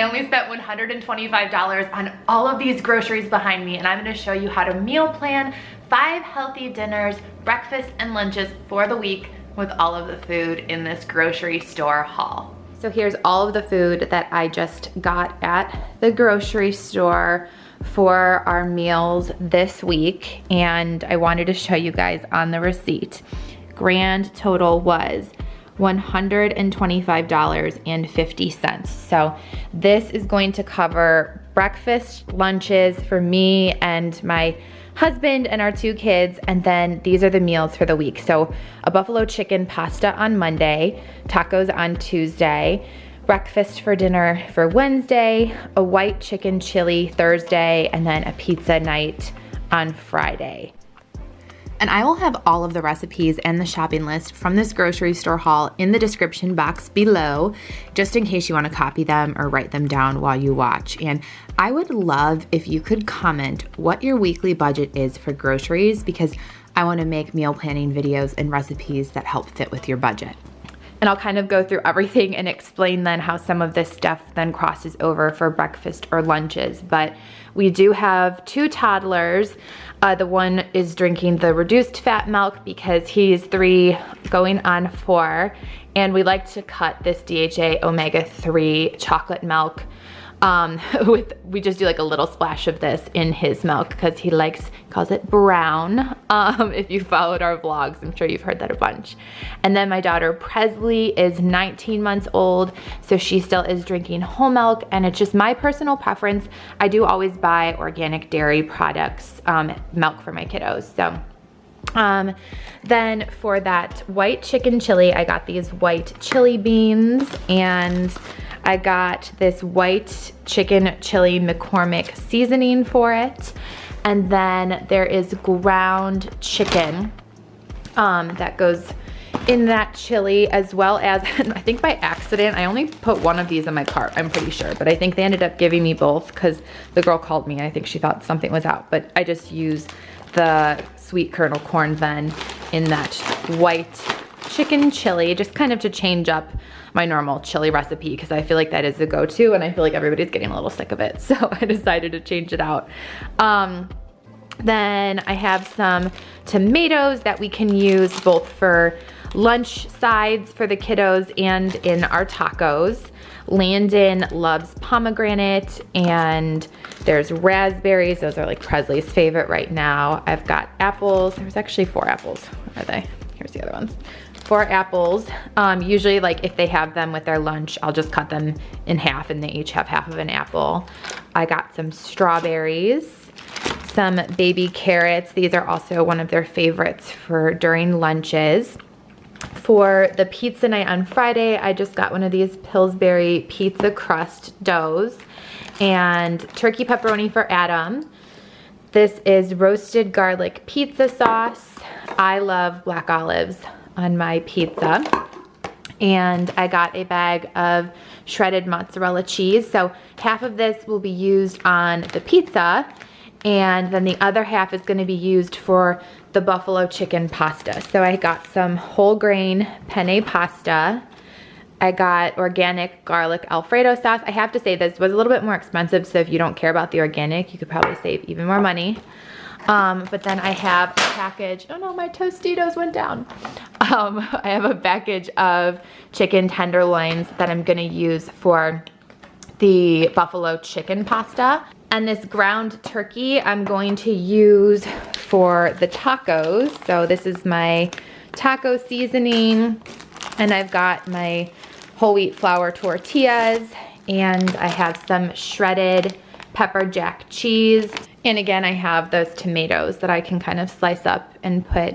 only spent $125 on all of these groceries behind me, and I'm gonna show you how to meal plan 5 healthy dinners, breakfast, and lunches for the week with all of the food in this grocery store haul. So here's all of the food that I just got at the grocery store for our meals this week, and I wanted to show you guys on the receipt. Grand total was $125.50. So this is going to cover breakfast, lunches for me and my husband and our 2 kids, and then these are the meals for the week. So a buffalo chicken pasta on Monday, tacos on Tuesday, breakfast for dinner for Wednesday, a white chicken chili Thursday, and then a pizza night on Friday. And I will have all of the recipes and the shopping list from this grocery store haul in the description box below, just in case you want to copy them or write them down while you watch. And I would love if you could comment what your weekly budget is for groceries, because I want to make meal planning videos and recipes that help fit with your budget. And I'll kind of go through everything and explain then how some of this stuff then crosses over for breakfast or lunches. But we do have 2 toddlers. The one is drinking the reduced fat milk because he's 3 going on 4. And we like to cut this DHA omega-3 chocolate milk. We just do like a little splash of this in his milk because he calls it brown. If you followed our vlogs, I'm sure you've heard that a bunch. And then my daughter Presley is 19 months old, so she still is drinking whole milk, and it's just my personal preference. I do always buy organic dairy products, milk for my kiddos. So then for that white chicken chili, I got these white chili beans, and I got this white chicken chili McCormick seasoning for it. And then there is ground chicken that goes in that chili, as well as, I think by accident, I only put one of these in my cart, I'm pretty sure, but I think they ended up giving me both because the girl called me. I think she thought something was out, but I just use the sweet kernel corn then in that white chicken chili, just kind of to change up my normal chili recipe, because I feel like that is the go-to, and I feel like everybody's getting a little sick of it, so I decided to change it out. Then I have some tomatoes that we can use both for lunch sides for the kiddos and in our tacos. Landon loves pomegranate, and there's raspberries. Those are like Presley's favorite right now. I've got apples. There's actually 4 apples. Where are they? Here's the other ones. 4 apples. Usually, like, if they have them with their lunch, I'll just cut them in half and they each have half of an apple. I got some strawberries, some baby carrots. These are also one of their favorites for during lunches. For the pizza night on Friday, I just got one of these Pillsbury pizza crust doughs, and turkey pepperoni for Adam. This is roasted garlic pizza sauce. I love black olives on my pizza. And I got a bag of shredded mozzarella cheese. So half of this will be used on the pizza, and then the other half is going to be used for the buffalo chicken pasta. So I got some whole grain penne pasta. I got organic garlic Alfredo sauce. I have to say this was a little bit more expensive, so if you don't care about the organic, you could probably save even more money. But then I have a package, oh no, my Tostitos went down. I have a package of chicken tenderloins that I'm gonna use for the buffalo chicken pasta. And this ground turkey I'm going to use for the tacos. So this is my taco seasoning, and I've got my whole wheat flour tortillas, and I have some shredded pepper jack cheese. And again, I have those tomatoes that I can kind of slice up and put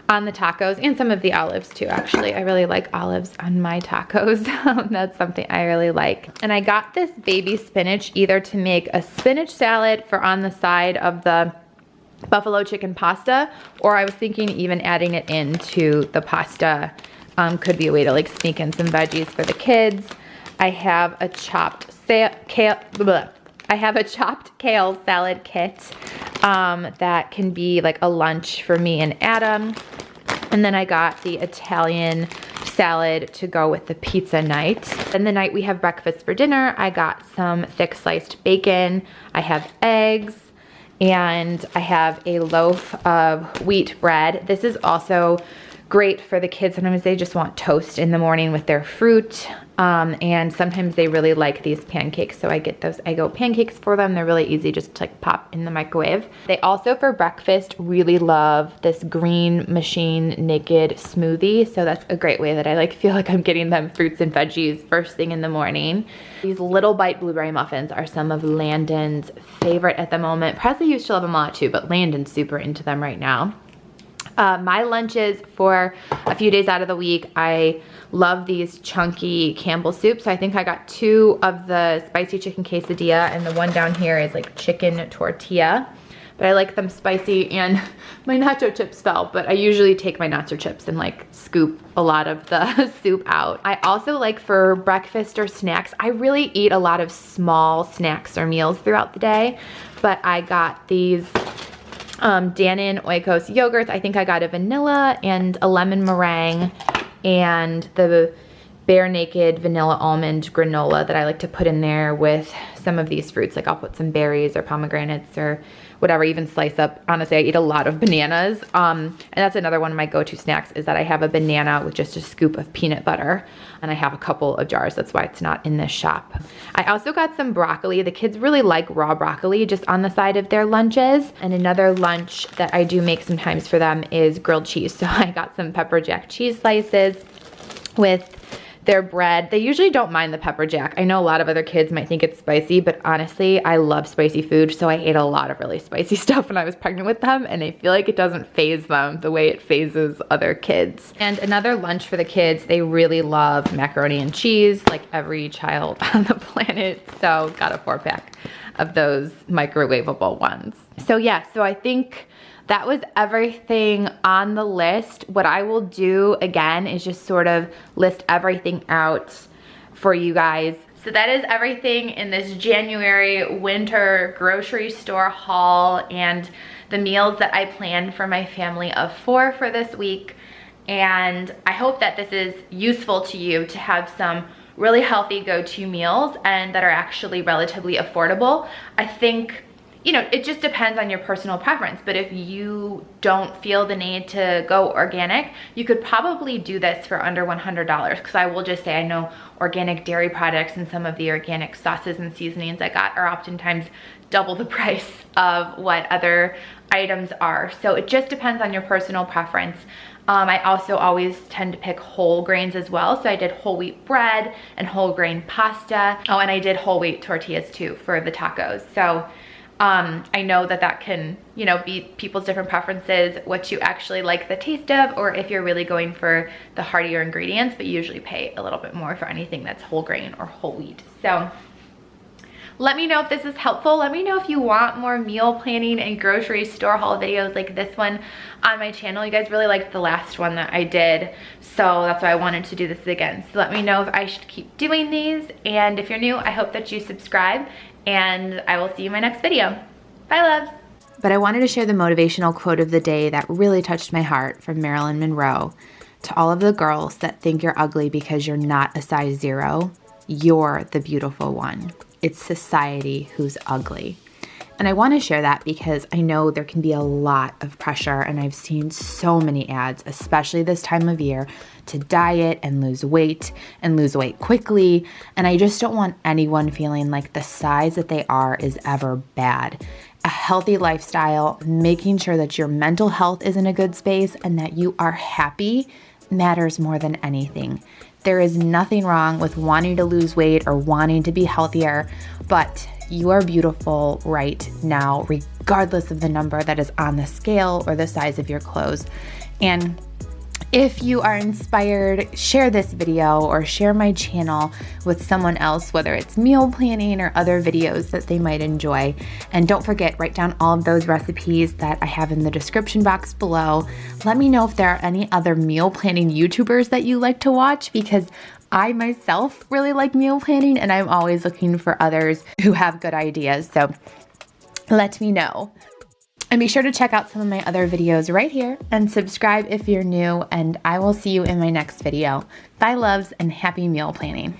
on the tacos, and some of the olives too, actually. I really like olives on my tacos. That's something I really like. And I got this baby spinach either to make a spinach salad for on the side of the buffalo chicken pasta, or I was thinking even adding it into the pasta could be a way to like sneak in some veggies for the kids. I have a chopped kale salad kit that can be like a lunch for me and Adam. And then I got the Italian salad to go with the pizza night. Then the night we have breakfast for dinner, I got some thick sliced bacon. I have eggs, and I have a loaf of wheat bread. This is also great for the kids. Sometimes they just want toast in the morning with their fruit. And sometimes they really like these pancakes. So I get those eggo pancakes for them. They're really easy, just to like pop in the microwave. They also for breakfast really love this Green Machine Naked smoothie. So that's a great way that I like feel like I'm getting them fruits and veggies first thing in the morning. These Little Bite blueberry muffins are some of Landon's favorite at the moment. Presley used to love them a lot too, but Landon's super into them right now. My lunches for a few days out of the week, I love these chunky Campbell soups. So I think I got 2 of the spicy chicken quesadilla, and the one down here is like chicken tortilla. But I like them spicy, and my nacho chips fell, but I usually take my nacho chips and like scoop a lot of the soup out. I also like for breakfast or snacks, I really eat a lot of small snacks or meals throughout the day, but I got these Dannon Oikos Yogurts. I think I got a vanilla and a lemon meringue, and the Bare Naked vanilla almond granola that I like to put in there with some of these fruits. Like I'll put some berries or pomegranates or whatever, even slice up. Honestly, I eat a lot of bananas. And that's another one of my go-to snacks, is that I have a banana with just a scoop of peanut butter, and I have a couple of jars. That's why it's not in this shop. I also got some broccoli. The kids really like raw broccoli just on the side of their lunches. And another lunch that I do make sometimes for them is grilled cheese. So I got some pepper jack cheese slices with their bread. They usually don't mind the pepper jack. I know a lot of other kids might think it's spicy, but honestly, I love spicy food, so I ate a lot of really spicy stuff when I was pregnant with them, and I feel like it doesn't faze them the way it phases other kids. And another lunch for the kids, they really love macaroni and cheese, like every child on the planet, so got a 4-pack of those microwavable ones. So yeah, so I think that was everything on the list. What I will do again is just sort of list everything out for you guys. So that is everything in this January winter grocery store haul and the meals that I planned for my family of 4 for this week. And I hope that this is useful to you to have some really healthy go-to meals and that are actually relatively affordable. I think, you know, it just depends on your personal preference, but if you don't feel the need to go organic, you could probably do this for under $100, because I will just say I know organic dairy products and some of the organic sauces and seasonings I got are oftentimes double the price of what other items are. So it just depends on your personal preference. I also always tend to pick whole grains as well. So I did whole wheat bread and whole grain pasta. Oh, and I did whole wheat tortillas too for the tacos. So I know that that can, you know, be people's different preferences, what you actually like the taste of, or if you're really going for the heartier ingredients, but you usually pay a little bit more for anything that's whole grain or whole wheat. So let me know if this is helpful. Let me know if you want more meal planning and grocery store haul videos like this one on my channel. You guys really liked the last one that I did, so that's why I wanted to do this again. So let me know if I should keep doing these, and if you're new, I hope that you subscribe, and I will see you in my next video. Bye, loves. But I wanted to share the motivational quote of the day that really touched my heart from Marilyn Monroe. To all of the girls that think you're ugly because you're not a size 0, you're the beautiful one. It's society who's ugly. And I want to share that because I know there can be a lot of pressure, and I've seen so many ads, especially this time of year, to diet and lose weight quickly. And I just don't want anyone feeling like the size that they are is ever bad. A healthy lifestyle, making sure that your mental health is in a good space and that you are happy matters more than anything. There is nothing wrong with wanting to lose weight or wanting to be healthier, but you are beautiful right now, regardless of the number that is on the scale or the size of your clothes. And if you are inspired, share this video or share my channel with someone else, whether it's meal planning or other videos that they might enjoy. And don't forget, write down all of those recipes that I have in the description box below. Let me know if there are any other meal planning YouTubers that you like to watch, because I myself really like meal planning and I'm always looking for others who have good ideas. So let me know. And be sure to check out some of my other videos right here and subscribe if you're new, and I will see you in my next video. Bye loves and happy meal planning.